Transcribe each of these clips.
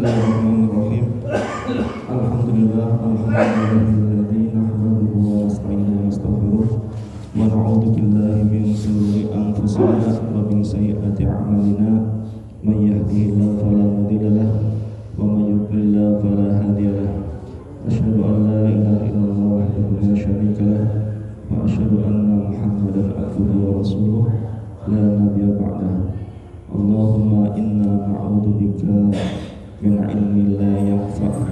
Bismillahirrahmanirrahim. Alhamdulillahilladzi nahmaduhu wa nasta'inuhu wa nastaghfiruh wa na'udzu billahi min shururi anfusina wa min sayyiati a'malina. May yahdihillahu fala mudilla lahu wa may yudlil fala hadiya lahu. Asyhadu an la ilaha illallah wahdahu la syarika lahu wa asyhadu anna Muhammadan abduhu wa rasuluh la nabiyya ba'dahu. Allahumma inna na'udzu bika min ilmin la yanfa'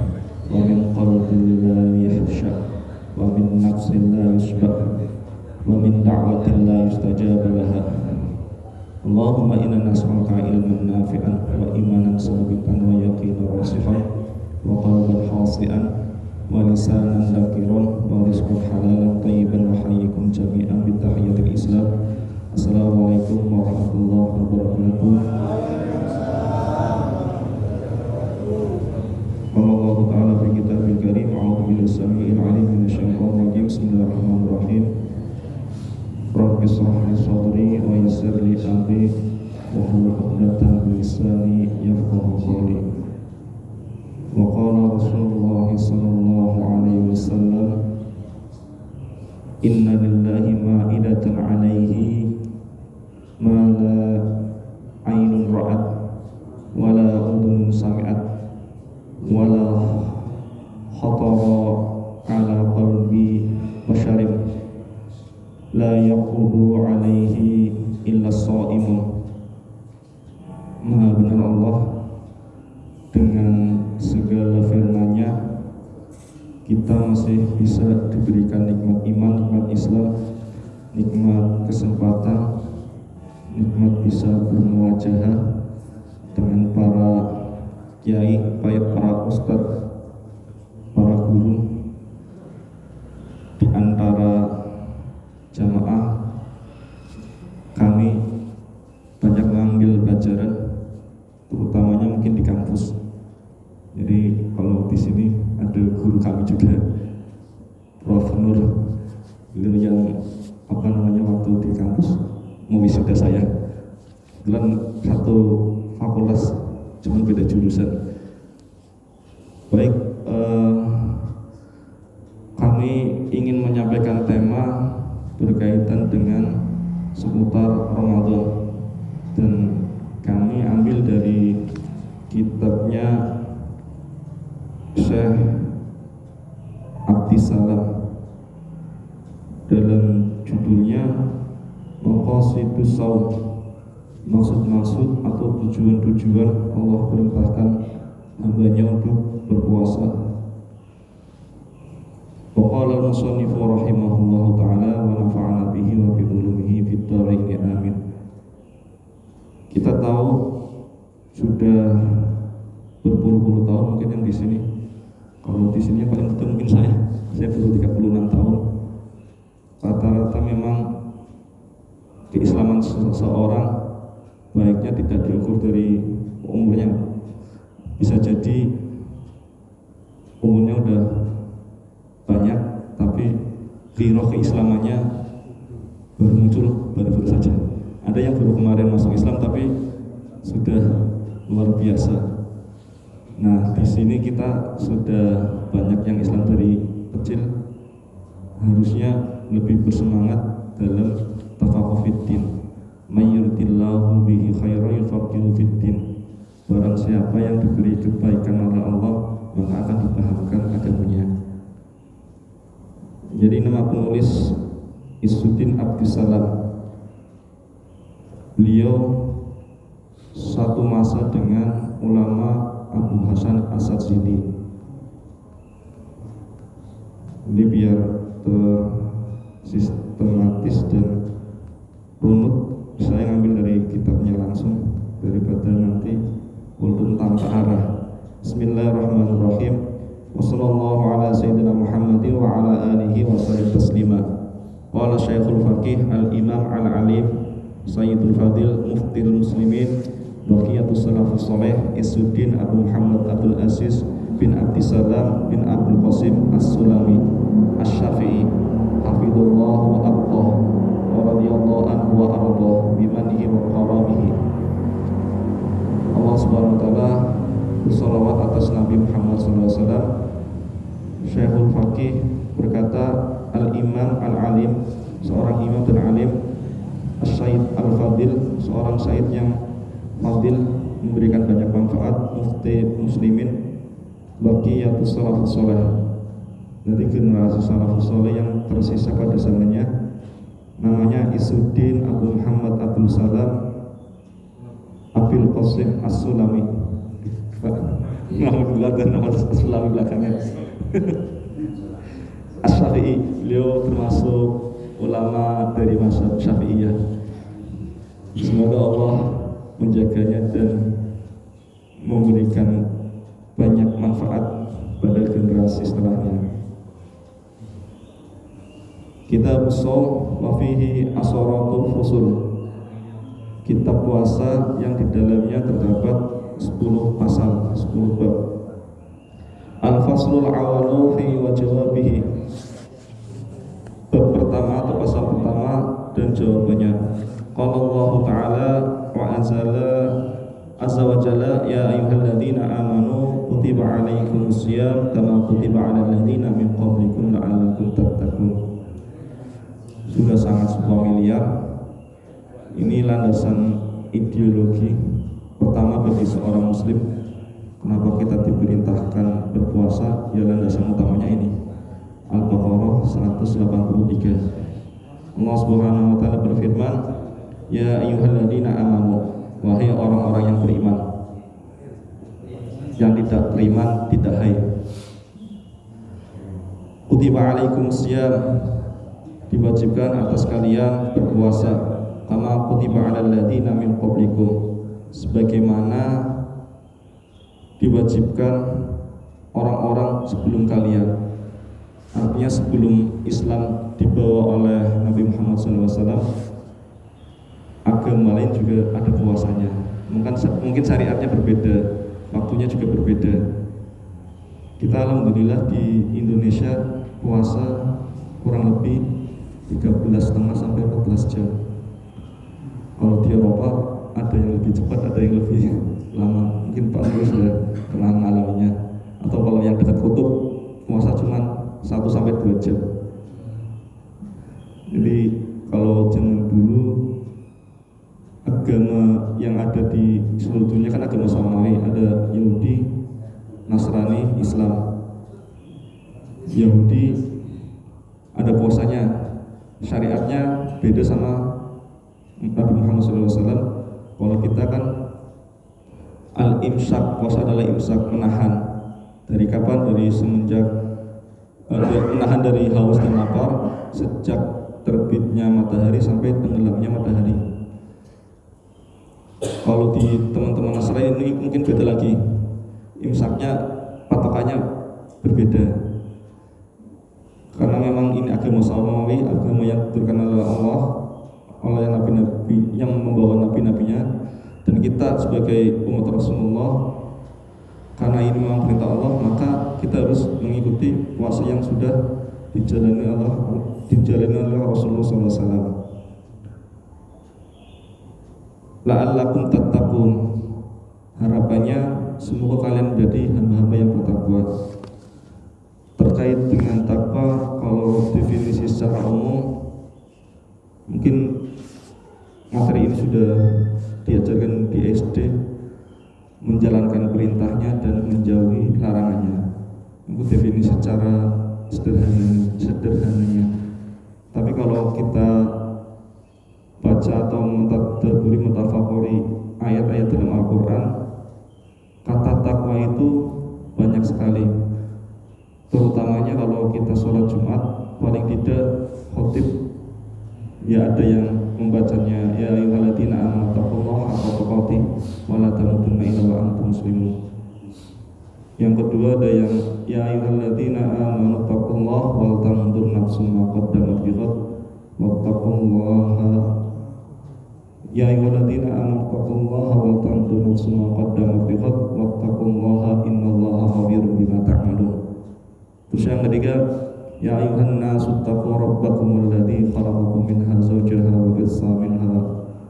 wa min qalbin la yakhsha wa min nafsin la yusba' wa min da'watin la yustajab laha. Allahumma inna nas'aluka ilman nafi'an wa imanan sabitan wa yaqinan rasihan wa qalban khashi'an wa lisanan dhakiran wa rizqan halalan thayyiban wa hayyikum jami'an bi tahiyyatil islam. Assalamualaikum warahmatullahi wabarakatuh. Allah Ta'ala fi kitabil karim. A'udzu billahi samii'il 'aliim minasyaitonir rajiim. Bismillahirrahmanirrahim. Rabbi shrah li sadri wa yassir li amri wahlul 'uqdatam min lisani yafqahu qawli. Wa qala Rasulullah sallallahu alaihi wasallam, inna lillahi ma'idatan 'alaihi ma la 'ainun ra'at wa la udhunun sami'at wala khatara ala qalbi basharin la yaqudu alaihi illa shaimun. Maha benar Allah dengan segala firman-Nya, kita masih bisa diberikan nikmat iman, nikmat Islam, nikmat kesempatan, nikmat bisa bermuajahah dengan para kiai, para ustadz, para guru. Di antara jamaah kami banyak mengambil pelajaran, terutamanya mungkin di kampus. Jadi kalau di sini ada guru kami juga, Prof. Nur, beliau yang waktu di kampus mewisuda saya. Kebetulan satu fakultas, cuma beda jurusan. Baik, kami ingin menyampaikan tema berkaitan dengan seputar Ramadan, dan kami ambil dari kitabnya Syekh Abdissalam. Dalam judulnya Maqasidus Shaum, maksud-maksud atau tujuan-tujuan Allah perintahkan hamba-Nya untuk berpuasa. Wa qala al-musannifu rahimahullahu ta'ala wa nafa'ana bihi wa bi ulumihi fid dharain amin. Kita tahu sudah berpuluh-puluh tahun mungkin yang di sini. Kalau di sini yang paling betul mungkin saya baru 36 tahun. Rata-rata memang keislaman seseorang baiknya tidak diukur dari umurnya. Bisa jadi umurnya udah banyak, tapi ghirah keislamannya baru muncul, baru saja. Ada yang baru kemarin masuk Islam tapi sudah luar biasa. Nah, di sini kita sudah banyak yang Islam dari kecil, harusnya lebih bersemangat dalam tafaqquh fiddin. Mayyurdillahu bihi khairan yufaqihu fiddin. Barang siapa yang diberi kebaikan oleh Allah, maka akan dipahamkan agamanya. Jadi nama penulis Izzuddin Abdissalam. Beliau satu masa dengan ulama Abu Hasan Asyadzili. Ini biar tersistematis dan runut, saya ngambil dari kitabnya langsung daripada nanti ulun tanpa arah. Bismillahirrahmanirrahim. Wassallallahu ala sayyidina Muhammadin wa ala alihi wa sallam taslima. Qala Syekhul Faqih al-Imam al-Alim Sayyidul Fadil Muftil Muslimin Baqiyatus Salafus Saleh Izzuddin Abu Muhammad Abdul Aziz bin Abdissalam bin Abdul Qasim As-Sulami Asy-Syafi'i hafizallah wa abqah wa radiyallahu anhu wa ardah bimanihi wa karamihi. Allah Subhanahu wa taala bersalawat Said Al-Fadil, seorang Said yang fadil, memberikan banyak manfaat, mufti muslimin, baqiyatus salafus saleh. Jadi generasi salafus saleh yang tersisa pada zamannya, namanya Isuddin Abu Muhammad Abdul Salam Abil Qasim As-Sulami. Alhamdulillah, dan nama As-Sulami belakangnya. As-Syafi'i, beliau termasuk ulama dari mazhab Syafi'iyah. Semoga Allah menjaganya dan memberikan banyak manfaat pada generasi setelahnya. Kitab Shaum wa fihi asaratul fusul, kitab puasa yang di dalamnya terdapat 10 pasal, 10 bab. Al-faslul awalu fi wa jawabihi, bab pertama atau pasal pertama dan jawabannya. Qala Allah Ta'ala wa azza wa jalla, ya ayyuhalladzina amanu kutiba alaikumus syiyam kama kutiba alal ladzina min qablikum la'allakum tattaqun. Sudah sangat familiar. Ini landasan ideologi pertama bagi seorang muslim. Kenapa kita diperintahkan berpuasa? Ya, landasan utamanya ini. Al-Baqarah 183. Allah Subhanahu wa taala berfirman, ya ayyuhalladzina amanu, wahai orang-orang yang beriman. Yang tidak beriman tidak hai. Kutiba alaikumus syiyam, diwajibkan atas kalian berpuasa, kama kutiba alal ladzina min qablikum, sebagaimana diwajibkan orang-orang sebelum kalian. Artinya sebelum Islam dibawa oleh Nabi Muhammad SAW, agama lain juga ada puasanya. Mungkin syariatnya berbeda, waktunya juga berbeda. Kita alhamdulillah di Indonesia puasa kurang lebih 13,5 sampai 14 jam. Kalau di Eropa ada yang lebih cepat, ada yang lebih lama. Mungkin Pak Nur sudah pernah mengalaminya. Atau kalau yang dekat kutub, puasa cuma 1 sampai 2 jam. Jadi kalau zaman dulu, agama yang ada di seluruh dunia kan agama samawi, ada Yahudi, Nasrani, Islam. Yahudi ada puasanya, syariatnya beda sama Nabi Muhammad SAW. Kalau kita kan al-imsak, puasa adalah imsak, menahan. Dari kapan? Dari semenjak menahan dari haus dan lapar sejak terbitnya matahari sampai tenggelamnya matahari. Kalau di teman-teman Nasrani ini mungkin beda lagi, imsaknya patokannya berbeda. Karena memang ini agama samawi, agama yang diturunkan oleh Allah, oleh nabi-nabi yang membawa nabi-nabinya, dan kita sebagai umat Rasulullah, karena ini memang perintah Allah, maka kita harus mengikuti puasa yang sudah dijalani oleh Rasulullah SAW. La'allakum tattaqun, harapannya semoga kalian menjadi hamba-hamba yang bertakwa. Terkait dengan takwa, kalau definisi secara umum, mungkin materi ini sudah diajarkan di SD, menjalankan perintahnya dan menjauhi larangannya. Itu definisi secara sederhananya. Tapi kalau kita baca atau mentafakuri ayat-ayat dalam Al-Quran, kata takwa itu banyak sekali. Terutamanya kalau kita sholat Jumat, paling tidak khotib ya ada yang membacanya, ya ayyuhalladzina amanu taqullaha haqqa tuqatih wa la tamutunna illa wa antum muslimun. Yang kedua ada yang ya ayyuhalladzina amanu taqullaha wal tanzur nafsum ma qaddamat lighad wattaqullaha, ya ayyuhalladzina amanu taqullaha wal tanzur nafsum ma qaddamat lighad wattaqullaha innallaha khabirun bima ta'malun. Terus yang ketiga, ya ayuhan nasu taqu rabbakum alladzi khalaqakum minha zawjaha wa bassa minha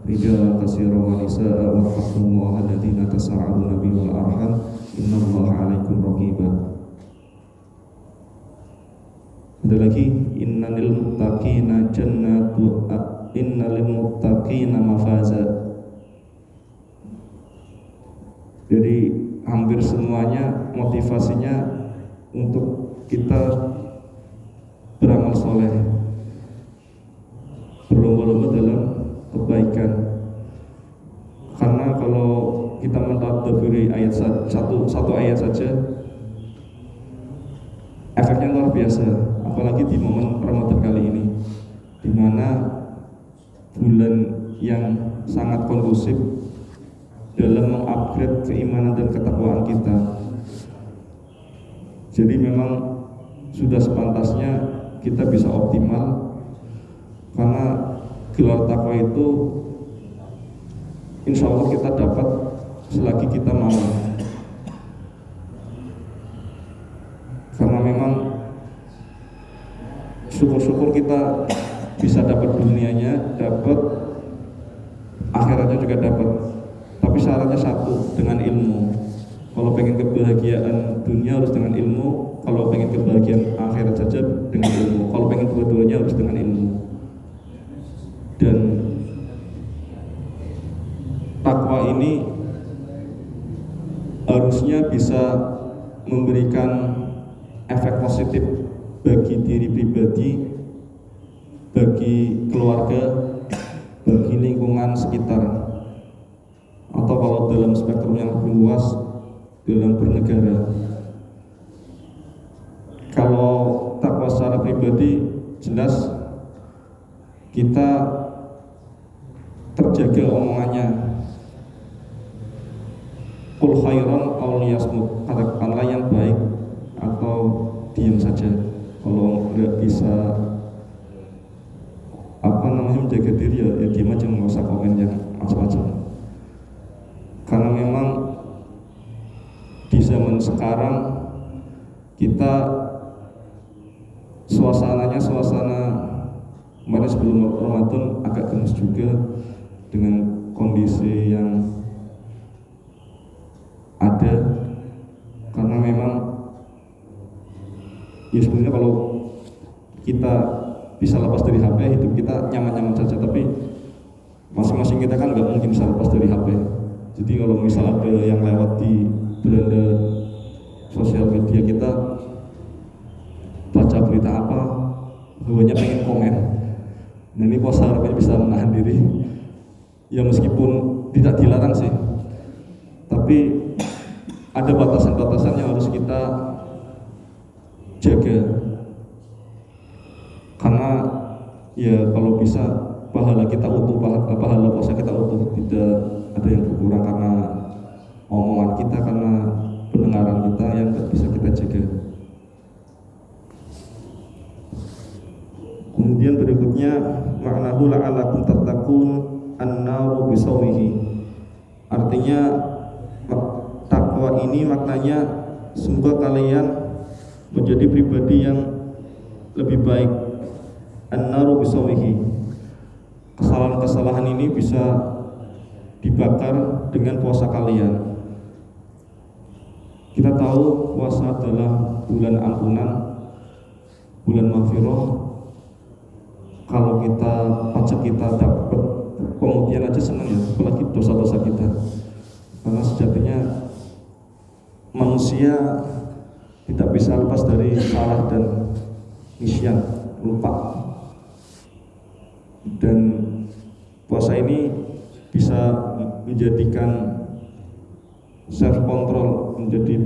rijalan katsiran wa nisaa'a wattaqullaha alladzina tasaaluna bihi wal arham innallaha 'alaikum raqiba. Ada lagi, innal muttaqina innal muttaqina mafaza. Jadi hampir semuanya motivasinya untuk kita beramal soleh, berlomba-lomba dalam kebaikan. Karena kalau kita mentadabburi ayat satu ayat saja, efeknya luar biasa. Apalagi di momen Ramadan kali ini, di mana bulan yang sangat kondusif dalam mengupgrade keimanan dan ketakwaan kita. Jadi memang sudah sepantasnya kita bisa optimal, karena gelar takwa itu insya Allah kita dapat selagi kita mau. Karena memang syukur-syukur kita bisa dapat dunianya, dapat akhiratnya juga dapat. Tapi syaratnya satu, dengan ilmu. Kalau pengen kebahagiaan dunia harus dengan ilmu, kalau pengen kebahagiaan akhirat saja dengan ilmu, kalau pengen dua-duanya harus dengan ilmu. Dan takwa ini harusnya bisa memberikan efek positif bagi diri pribadi, bagi keluarga, bagi lingkungan sekitar, atau kalau dalam spektrum yang lebih luas, dalam bernegara. Kalau takwa secara pribadi, jelas kita terjaga omongannya. Qul khairan aw liyasmut, katakanlah yang baik atau diam saja. Kalau nggak bisa menjaga diri, ya diam aja, nggak usah komen yang macam-macam. Karena memang di zaman sekarang kita suasananya suasana kemarin sebelum Ramadan agak gemes juga dengan kondisi yang ada. Karena memang ya sebenarnya kalau kita bisa lepas dari HP, hidup kita nyaman-nyaman saja, tapi masing-masing kita kan nggak mungkin bisa lepas dari HP. Jadi kalau misal ada yang lewat di beranda sosial media kita, baca berita apa, hanya pengen komen. Nah ini puasa harapannya bisa menahan diri. Ya meskipun tidak dilarang sih, tapi ada batasan-batasan yang harus kita jaga. Karena ya kalau bisa pahala kita utuh, pahala puasa kita utuh, tidak ada yang berkurang karena omongan kita, karena pendengaran kita yang tidak bisa kita jaga. Kemudian berikutnya, ma'nahu la'alakum tattaqun an-naru bisawrihi. Artinya takwa ini maknanya semoga kalian menjadi pribadi yang lebih baik. An-naru bisawrihi, kesalahan-kesalahan ini bisa dibakar dengan puasa kalian. Kita tahu puasa adalah bulan ampunan, bulan maghfirah. Kalau kita pajak kita dapat pemutihan aja senang ya, apalagi dosa-dosa kita. Karena sejatinya manusia tidak bisa lepas dari salah dan nisyan, lupa. Dan puasa ini bisa menjadikan self control, menjadi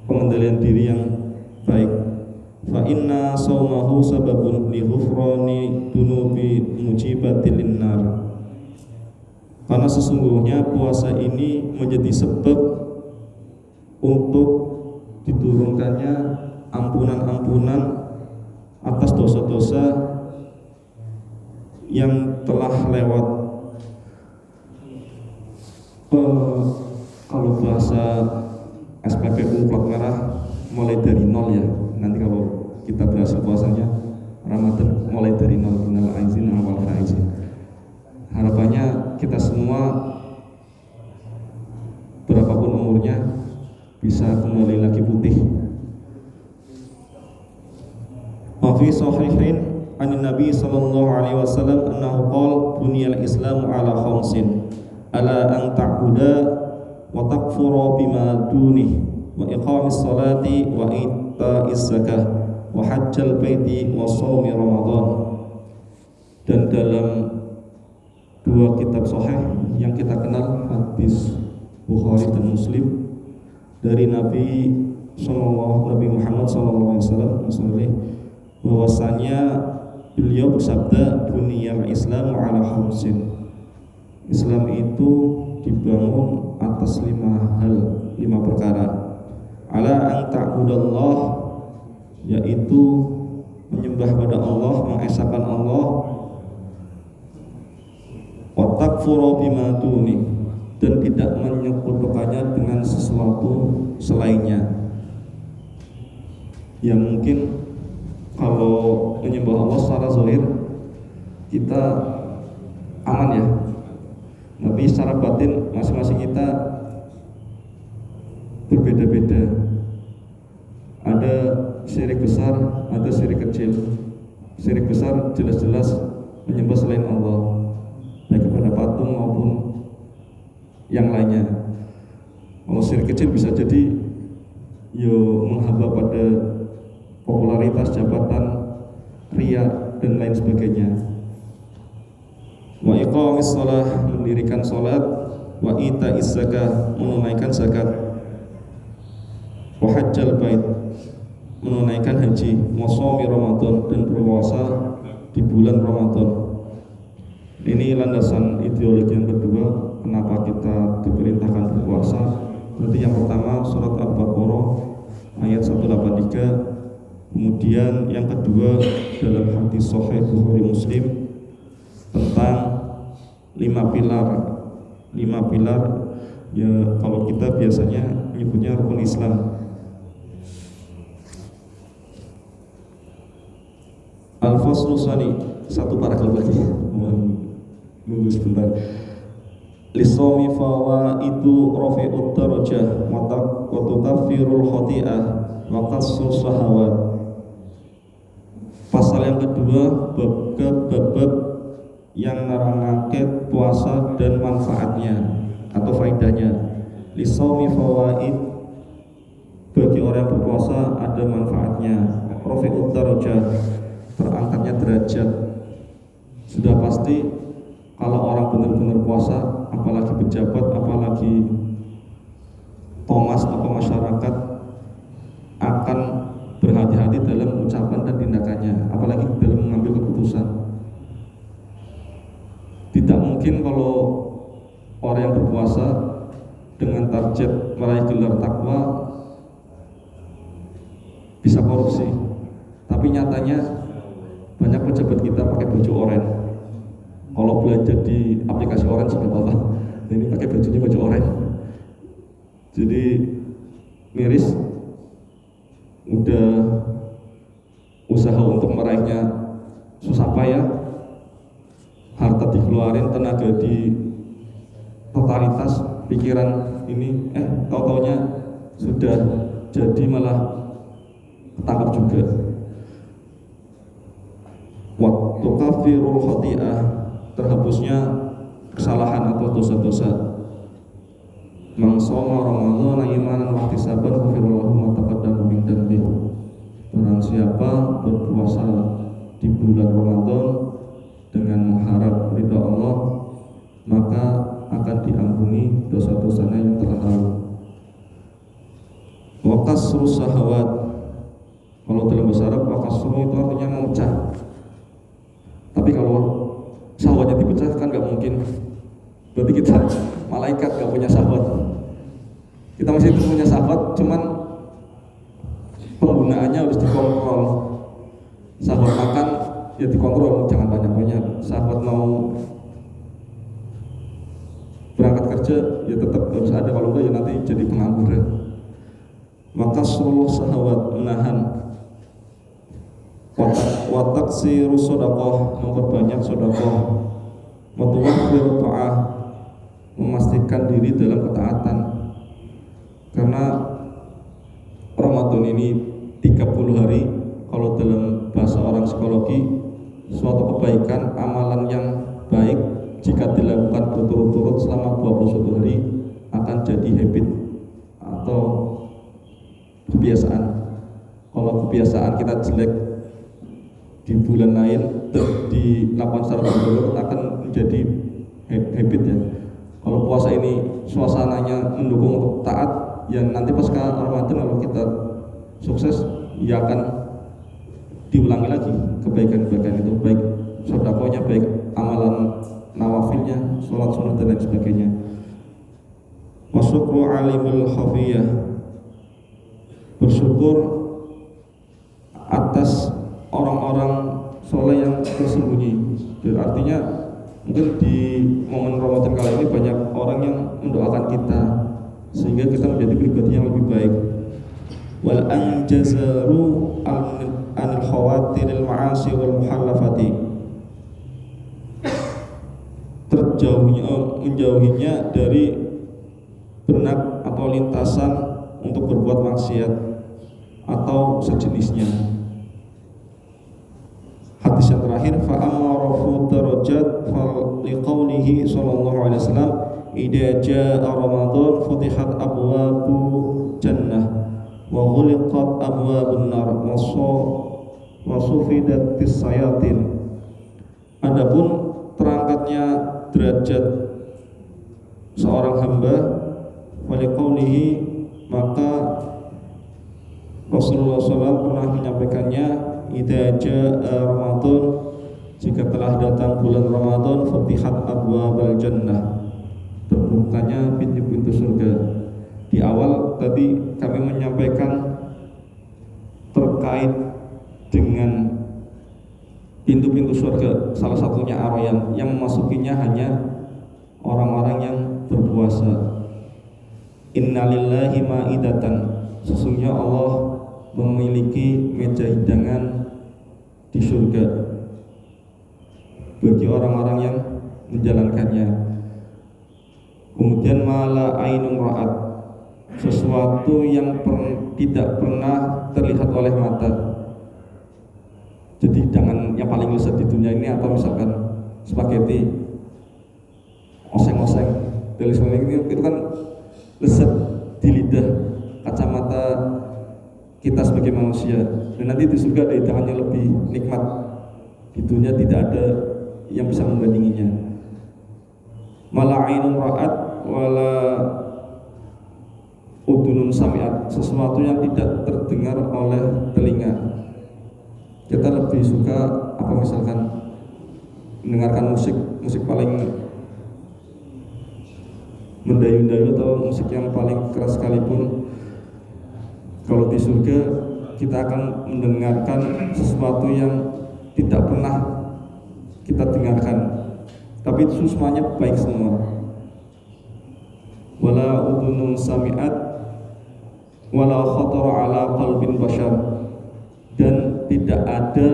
pengendalian diri yang baik. Fa inna saumahu sababun li ghufrani dunubi mujibatil linnar. Karena sesungguhnya puasa ini menjadi sebab untuk diturunkannya ampunan-ampunan atas dosa-dosa yang telah lewat. Kalau bahasa SPPU plat merah mulai dari nol ya. Nanti kalau kita berhasil puasanya Ramadan mulai dari nol, minal aizin awal faizin. Harapannya kita semua berapapun umurnya bisa kembali lagi putih. Wa fi sahihain an Nabi sallallahu alaihi wasallam annahu qala buniyal islamu ala khamsin ala an ta'budu wa takfuru bima dunih wa iqamis salati wa ita'iz zakah wa hajjal baiti wa shaumi ramadan. Dan dalam dua kitab sahih yang kita kenal, hadis Bukhari dan Muslim, dari Nabi Muhammad sallallahu alaihi wasallam bahwasanya beliau bersabda buniyal islamu ala khamsin. Islam itu dibangun atas 5 perkara. Ala an ta'budallah, yaitu menyembah pada Allah, mengesahkan Allah, wa takfuru bima duni, dan tidak menyekutukannya dengan sesuatu selainnya. Yang mungkin kalau menyembah Allah secara zahir kita aman ya, tapi secara batin masing-masing kita berbeda-beda. Ada syirik besar, ada syirik kecil. Syirik besar jelas-jelas menyembah selain Allah, baik kepada patung maupun yang lainnya. Kalau syirik kecil bisa jadi menghamba pada popularitas, jabatan, riya dan lain sebagainya. Wa iqamis shalah, mendirikan salat, wa ita'iz zakah, menunaikan zakat, wa hajjal bait, menunaikan haji, wa shaumi ramadan, dan berpuasa di bulan Ramadan. Ini landasan ideologi yang kedua kenapa kita diperintahkan berpuasa. Berarti yang pertama surat Al-Baqarah ayat 183. Kemudian yang kedua dalam hadis sahih Bukhari Muslim tentang 5 pilar ya, kalau kita biasanya menyebutnya rukun Islam. Al-Faslu Tsani, satu paragraf lagi, nunggu sebentar. Lisomi fawaidu rafi'ud darajah wa tukaffirul khati'ah wa qasrus shahawat. Pasal yang kedua bab yang nerangake puasa dan manfaatnya atau faedahnya. Lisaumi fawaid, bagi orang yang berpuasa ada manfaatnya. Rafi'ud darajah, terangkatnya derajat. Sudah pasti kalau orang benar-benar puasa, apalagi pejabat, apalagi Thomas atau masyarakat, akan berhati-hati dalam ucapan dan tindakannya, apalagi dalam mengambil keputusan. Tidak mungkin kalau orang yang berpuasa dengan target meraih gelar takwa bisa korupsi. Tapi nyatanya banyak pejabat kita pakai baju oranye. Kalau belanja di aplikasi oranye sudah apa? Ini pakai bajunya baju oranye. Jadi miris, udah usaha untuk meraihnya susah payah, harta dikeluarin, tenaga di totalitas, pikiran ini tau-taunya sudah jadi malah ketangkap juga. Waktu kafirul khati'ah, terhapusnya kesalahan atau dosa-dosa. Mangsoma Ramadan imanan wa ihtisaban ghufira lahu ma taqaddama min dhanbihi. Barang siapa berpuasa di bulan Ramadan dengan mengharap ridha Allah, maka akan diampuni dosa-dosanya yang telah lalu. Wa kasrus syahawat, kalau dalam bahasa Arab wa kasru itu artinya memecah. Tapi kalau syahwatnya dipecah kan nggak mungkin. Berarti kita malaikat nggak punya syahwat. Kita masih punya syahwat, cuman penggunaannya harus dikontrol. Syahwat makan ya dikontrol, jangan banyak-banyak. Syahwat mau berangkat kerja ya tetap harus ada, kalau enggak ya nanti jadi pengangguran. Maka seluruh syahwat, menahan. Watak si rusodakoh, memperbanyak sodakoh. Watuwahfir ta'ah, memastikan diri dalam ketaatan. Karena Ramadan ini 30 hari, kalau dalam bahasa orang psikologi, suatu dilakukan berturut-turut selama 21 hari akan jadi habit atau kebiasaan. Kalau kebiasaan kita jelek di bulan lain dilakukan secara berturut-turut akan menjadi habit ya. Kalau puasa ini suasananya mendukung untuk taat, yang nanti pasca Ramadan kalau kita sukses ya akan diulangi lagi kebaikan-kebaikan itu, baik sedekahnya, baik amalan nawafilnya, sholat sunnah dan lain sebagainya. Wasyukru alimul khafiyah, bersyukur atas orang-orang soleh yang tersembunyi. Jadi artinya mungkin di momen Ramadan kali ini banyak orang yang mendoakan kita sehingga kita menjadi pribadi yang lebih baik. Wal anjazaru anil khawatiril ma'asi wal muhallafati, menjauhinya dari benak atau lintasan untuk berbuat maksiat atau sejenisnya. Hadis yang terakhir, fa amarafu darajat fa liqaulihi sallallahu alaihi wasallam idza jaa ramadan futihat abwabu jannah wa ghuliqat abwabun nar wa sufidatis sayatin. Adapun terangkatnya derajat seorang hamba waliqaulihi, maka Rasulullah SAW pernah menyampaikannya, idza jaa Ramadan, jika telah datang bulan Ramadan, futihat abwabal jannah, terbukanya pintu-pintu surga. Di awal tadi kami menyampaikan terkait dengan pintu-pintu surga, salah satunya Ar-Rayyan, yang memasukinya hanya orang-orang yang berpuasa. Innalillahi ma'idatan, sesungguhnya Allah memiliki meja hidangan di surga bagi orang-orang yang menjalankannya. Kemudian mala ainun ra'at, sesuatu yang tidak pernah terlihat oleh mata. Jadi jangan yang paling lezat di dunia ini, atau misalkan spaghetti oseng-oseng dari ini, itu kan lezat di lidah kacamata kita sebagai manusia, dan nanti di surga ada hidangan yang lebih nikmat. Di dunia tidak ada yang bisa membandinginya. Mala ainun ra'at wala udunun sami'at, sesuatu yang tidak terdengar oleh telinga. Kita lebih suka apa, misalkan mendengarkan musik paling mendayu-dayu atau musik yang paling keras sekalipun. Kalau di surga kita akan mendengarkan sesuatu yang tidak pernah kita dengarkan, tapi itu semuanya baik semua. Wala udunun sami'at wala khatara ala qalbin bashar, dan tidak ada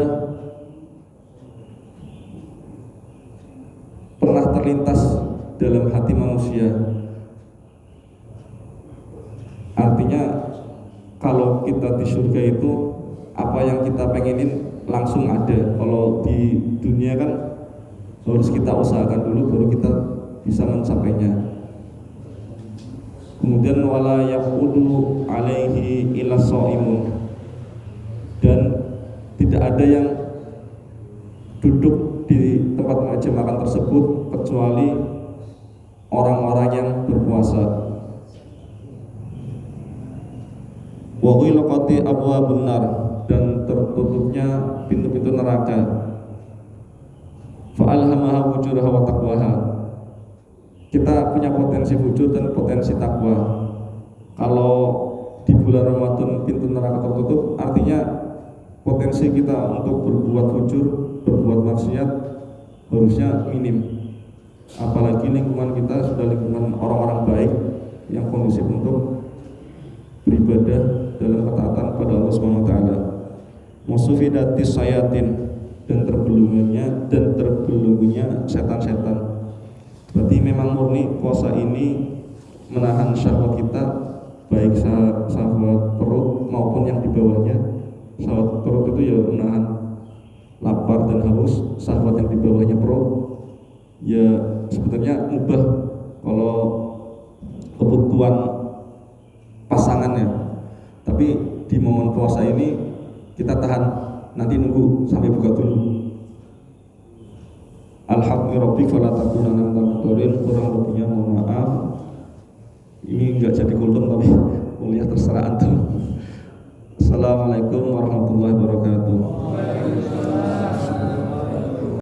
pernah terlintas dalam hati manusia. Artinya kalau kita di surga itu apa yang kita pengenin langsung ada. Kalau di dunia kan harus kita usahakan dulu baru kita bisa mencapainya. Kemudian wala yaqudu alaihi illa shaimun, dan tidak ada yang duduk di tempat meja makan tersebut kecuali orang-orang yang berpuasa. Wa ghilqati abwabun nar, dan tertutupnya pintu-pintu neraka. Fa alhamaha fujuraha wa taqwaha, kita punya potensi fujur dan potensi takwa. Kalau di bulan Ramadan pintu neraka tertutup, artinya potensi kita untuk berbuat fujur, berbuat maksiat harusnya minim. Apalagi lingkungan kita sudah lingkungan orang-orang baik yang kondusif untuk beribadah dalam ketaatan pada Allah Subhanahu wa taala. Musufidatis sayatin, dan terbelunggunya setan-setan. Berarti memang murni puasa ini menahan syahwat kita, baik syahwat perut maupun yang di bawahnya. Syahwat perut itu ya menahan lapar dan haus, syahwat yang di bawahnya perut ya sebetulnya mubah kalau kebutuhan pasangannya, tapi di momen puasa ini kita tahan, nanti nunggu sampai buka dulu. Alhamdulillah fala takunanna minal mudallin, kurang lebihnya mohon maaf.